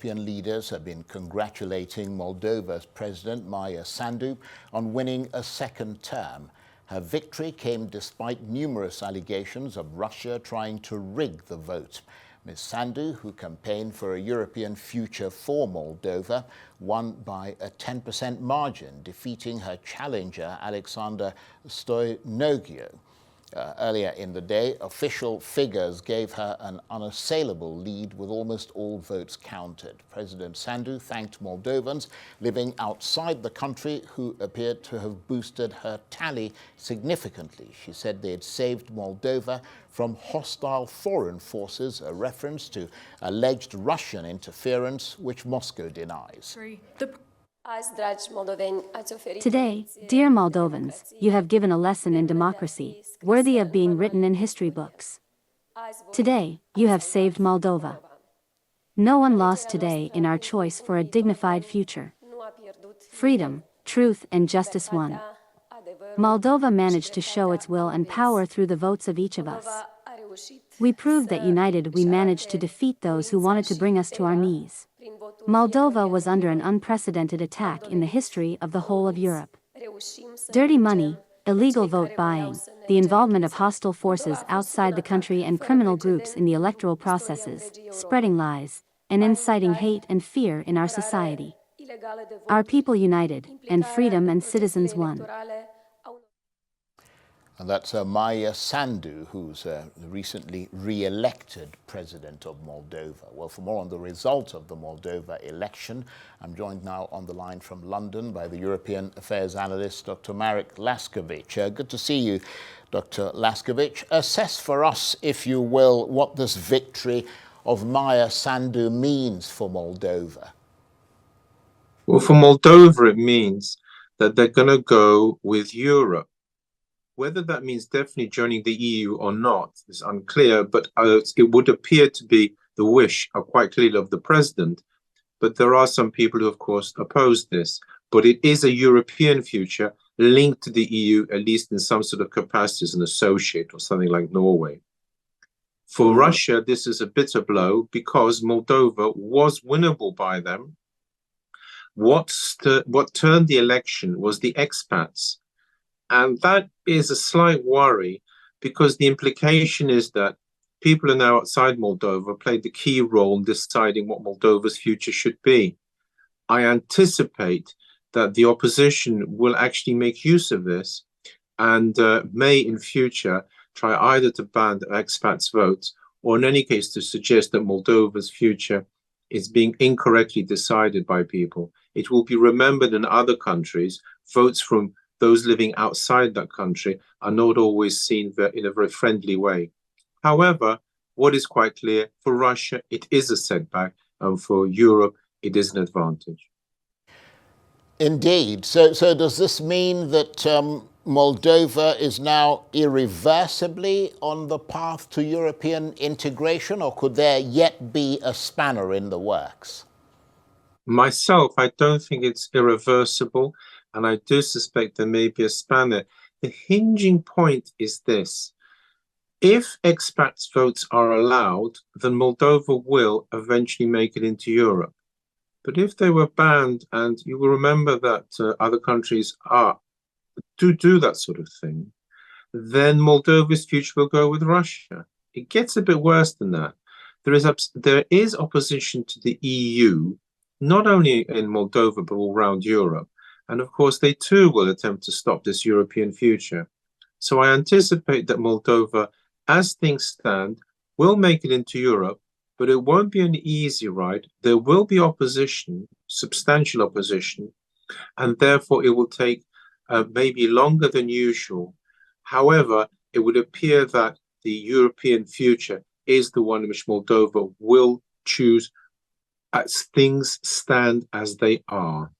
European leaders have been congratulating Moldova's President Maia Sandu on winning a second term. Her victory came despite numerous allegations of Russia trying to rig the vote. Ms. Sandu, who campaigned for a European future for Moldova, won by a 10% margin, defeating her challenger Alexander Stoianoglu. Earlier in the day, official figures gave her an unassailable lead with almost all votes counted. President Sandu thanked Moldovans living outside the country who appeared to have boosted her tally significantly. She said they had saved Moldova from hostile foreign forces, a reference to alleged Russian interference, which Moscow denies. Today, dear Moldovans, you have given a lesson in democracy, worthy of being written in history books. Today, you have saved Moldova. No one lost today in our choice for a dignified future. Freedom, truth, and justice won. Moldova managed to show its will and power through the votes of each of us. We proved that united we managed to defeat those who wanted to bring us to our knees. Moldova was under an unprecedented attack in the history of the whole of Europe. Dirty money, illegal vote buying, the involvement of hostile forces outside the country and criminal groups in the electoral processes, spreading lies, and inciting hate and fear in our society. Our people united, and freedom and citizens won. And that's Maia Sandu, who's recently re-elected president of Moldova. Well, for more on the result of the Moldova election, I'm joined now on the line from London by the European Affairs analyst, Dr. Marek Laskiewicz. Good to see you, Dr. Laskiewicz. Assess for us, if you will, what this victory of Maia Sandu means for Moldova. Well, for Moldova, it means that they're going to go with Europe. Whether that means definitely joining the EU or not is unclear, but it would appear to be the wish quite clearly of the president. But there are some people who, of course, oppose this. But it is a European future linked to the EU, at least in some sort of capacity as an associate or something like Norway. For Russia, this is a bitter blow because Moldova was winnable by them. What turned the election was the expats. And that is a slight worry because the implication is that people who are now outside Moldova played the key role in deciding what Moldova's future should be. I anticipate that the opposition will actually make use of this and may in future try either to ban expats' votes or in any case to suggest that Moldova's future is being incorrectly decided by people. It will be remembered in other countries, votes from those living outside that country are not always seen in a very friendly way. However, what is quite clear, for Russia, it is a setback, and for Europe, it is an advantage. Indeed. So does this mean that Moldova is now irreversibly on the path to European integration, or could there yet be a spanner in the works? Myself, I don't think it's irreversible. And I do suspect there may be a spanner. The hinging point is this. If expats' votes are allowed, then Moldova will eventually make it into Europe. But if they were banned, and you will remember that other countries do that sort of thing, then Moldova's future will go with Russia. It gets a bit worse than that. There is opposition to the EU, not only in Moldova, but all around Europe. And of course, they too will attempt to stop this European future. So I anticipate that Moldova, as things stand, will make it into Europe, but it won't be an easy ride. There will be opposition, substantial opposition, and therefore it will take maybe longer than usual. However, it would appear that the European future is the one in which Moldova will choose as things stand as they are.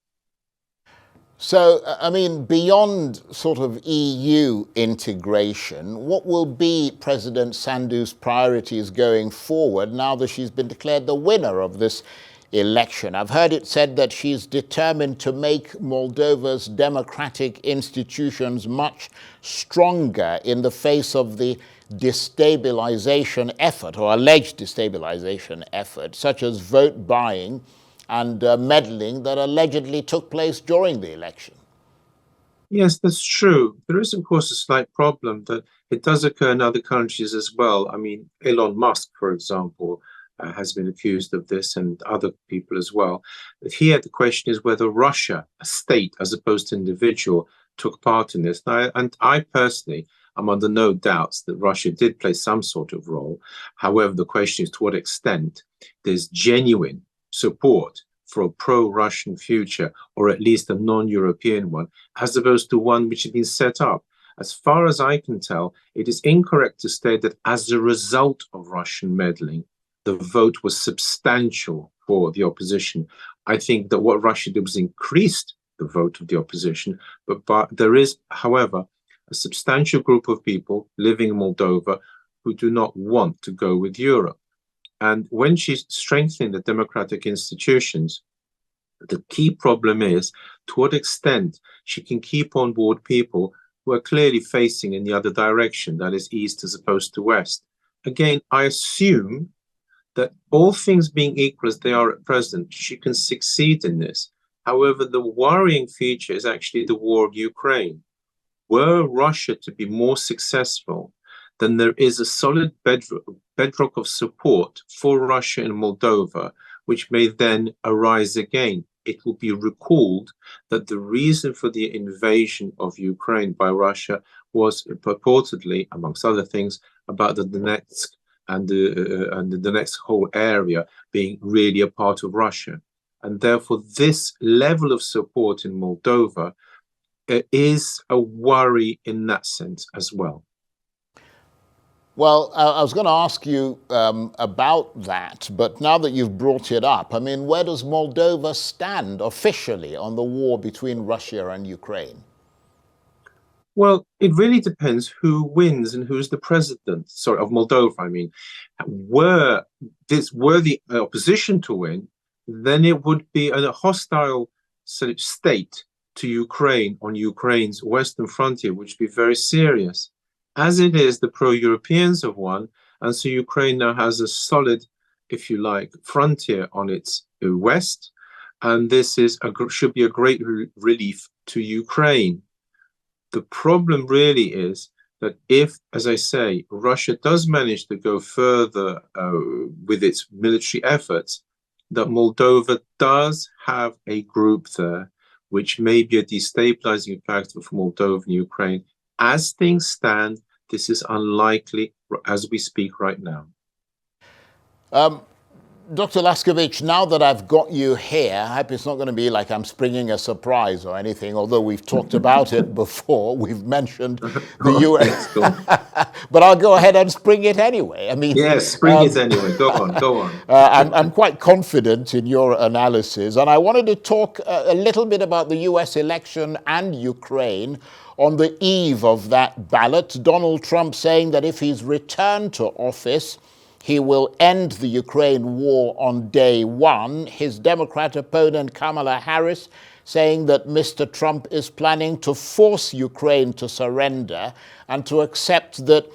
So, I mean, beyond sort of EU integration, what will be President Sandu's priorities going forward now that she's been declared the winner of this election? I've heard it said that she's determined to make Moldova's democratic institutions much stronger in the face of the destabilization effort or alleged destabilization effort, such as vote buying and meddling that allegedly took place during the election. Yes, that's true. There is, of course, a slight problem that it does occur in other countries as well. I mean, Elon Musk, for example, has been accused of this, and other people as well. But here, the question is whether Russia, a state as opposed to individual, took part in this. And I personally am under no doubts that Russia did play some sort of role. However, the question is to what extent there's genuine support for a pro-Russian future, or at least a non-European one, as opposed to one which has been set up. As far as I can tell, it is incorrect to state that as a result of Russian meddling, the vote was substantial for the opposition. I think that what Russia did was increased the vote of the opposition, but there is, however, a substantial group of people living in Moldova who do not want to go with Europe. And when she's strengthening the democratic institutions, the key problem is to what extent she can keep on board people who are clearly facing in the other direction, that is east as opposed to west. Again, I assume that all things being equal as they are at present, she can succeed in this. However, the worrying feature is actually the war in Ukraine. Were Russia to be more successful, then there is a solid bedrock of support for Russia in Moldova, which may then arise again. It will be recalled that the reason for the invasion of Ukraine by Russia was purportedly, amongst other things, about the Donetsk and the Donetsk whole area being really a part of Russia. And therefore, this level of support in Moldova is a worry in that sense as well. Well, I was going to ask you about that, but now that you've brought it up, I mean, where does Moldova stand officially on the war between Russia and Ukraine? Well, it really depends who wins and who's the president. Sorry, of Moldova, I mean. Were the opposition to win, then it would be a hostile sort of state to Ukraine on Ukraine's western frontier, which would be very serious. As it is, the pro-Europeans have won, and so Ukraine now has a solid, if you like, frontier on its west, and this should be a great relief to Ukraine. The problem really is that if, as I say, Russia does manage to go further with its military efforts, that Moldova does have a group there, which may be a destabilizing factor for Moldova and Ukraine. As things stand, this is unlikely as we speak right now. Dr. Laskiewicz, now that I've got you here, I hope it's not going to be like I'm springing a surprise or anything, although we've talked about it before. We've mentioned the US. But I'll go ahead and spring it anyway. I mean, yes, spring it anyway. Go on. I'm quite confident in your analysis. And I wanted to talk a little bit about the US election and Ukraine. On the eve of that ballot, Donald Trump saying that if he's returned to office, he will end the Ukraine war on day one. His Democrat opponent, Kamala Harris, saying that Mr. Trump is planning to force Ukraine to surrender and to accept that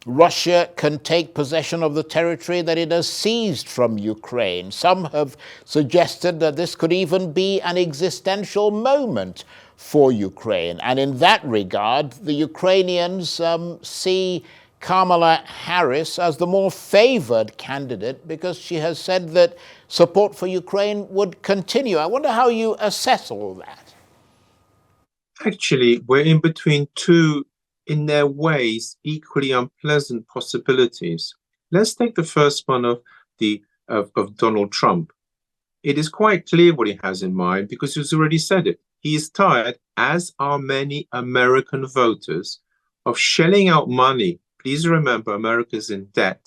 Russia can take possession of the territory that it has seized from Ukraine. Some have suggested that this could even be an existential moment for Ukraine. And in that regard, the Ukrainians see Kamala Harris as the more favored candidate because she has said that support for Ukraine would continue. I wonder how you assess all that. Actually, we're in between two, in their ways, equally unpleasant possibilities. Let's take the first one of Donald Trump. It is quite clear what he has in mind because he's already said it. He is tired, as are many American voters, of shelling out money. Please remember, America's in debt,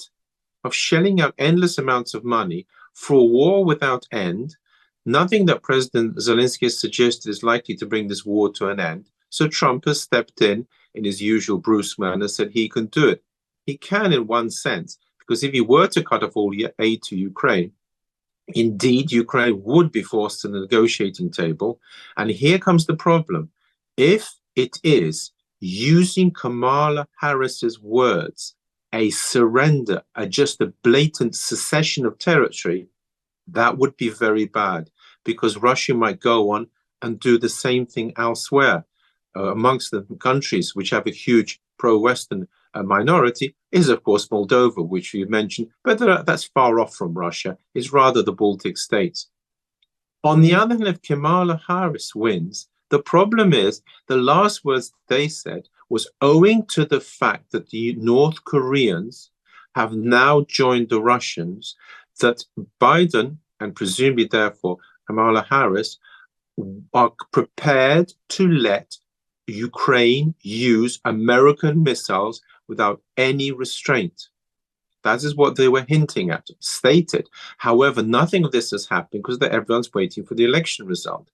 of shelling out endless amounts of money for a war without end. Nothing that President Zelensky has suggested is likely to bring this war to an end. So Trump has stepped in his usual Bruce manner, said he can do it. He can in one sense, because if he were to cut off all aid to Ukraine, indeed, Ukraine would be forced to the negotiating table. And here comes the problem. If it is, using Kamala Harris's words, a surrender, just a blatant secession of territory, that would be very bad, because Russia might go on and do the same thing elsewhere. Amongst the countries which have a huge pro-Western minority is, of course, Moldova, which you mentioned, but that's far off from Russia. It's rather the Baltic states. On the other hand, if Kamala Harris wins, the problem is the last words they said was owing to the fact that the North Koreans have now joined the Russians, that Biden, and presumably therefore Kamala Harris, are prepared to let Ukraine use American missiles without any restraint. That is what they were hinting at, stated. However, nothing of this has happened because everyone's waiting for the election result.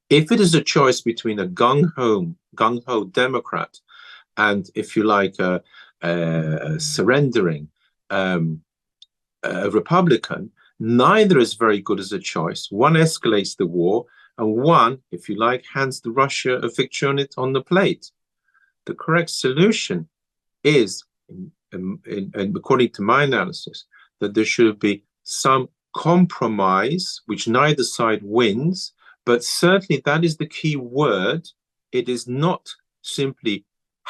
If it is a choice between a gung-ho Democrat and, if you like, a surrendering a Republican, neither is very good as a choice. One escalates the war, and one, if you like, hands the Russia a victory on the plate. The correct solution is, according to my analysis, that there should be some compromise, which neither side wins, but certainly that is the key word. It is not simply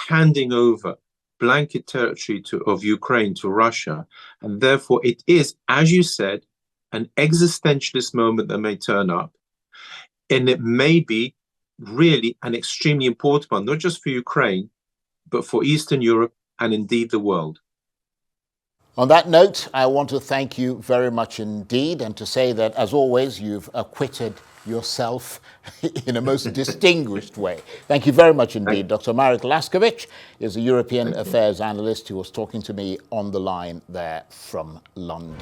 handing over blanket territory of Ukraine to Russia, and therefore it is, as you said, an existentialist moment that may turn up, and it may be really an extremely important one, not just for Ukraine, but for Eastern Europe and indeed the world. On that note, I want to thank you very much indeed, and to say that, as always, you've acquitted yourself in a most distinguished way. Thank you very much indeed. Dr. Marek Laskiewicz is a European Affairs analyst who was talking to me on the line there from London.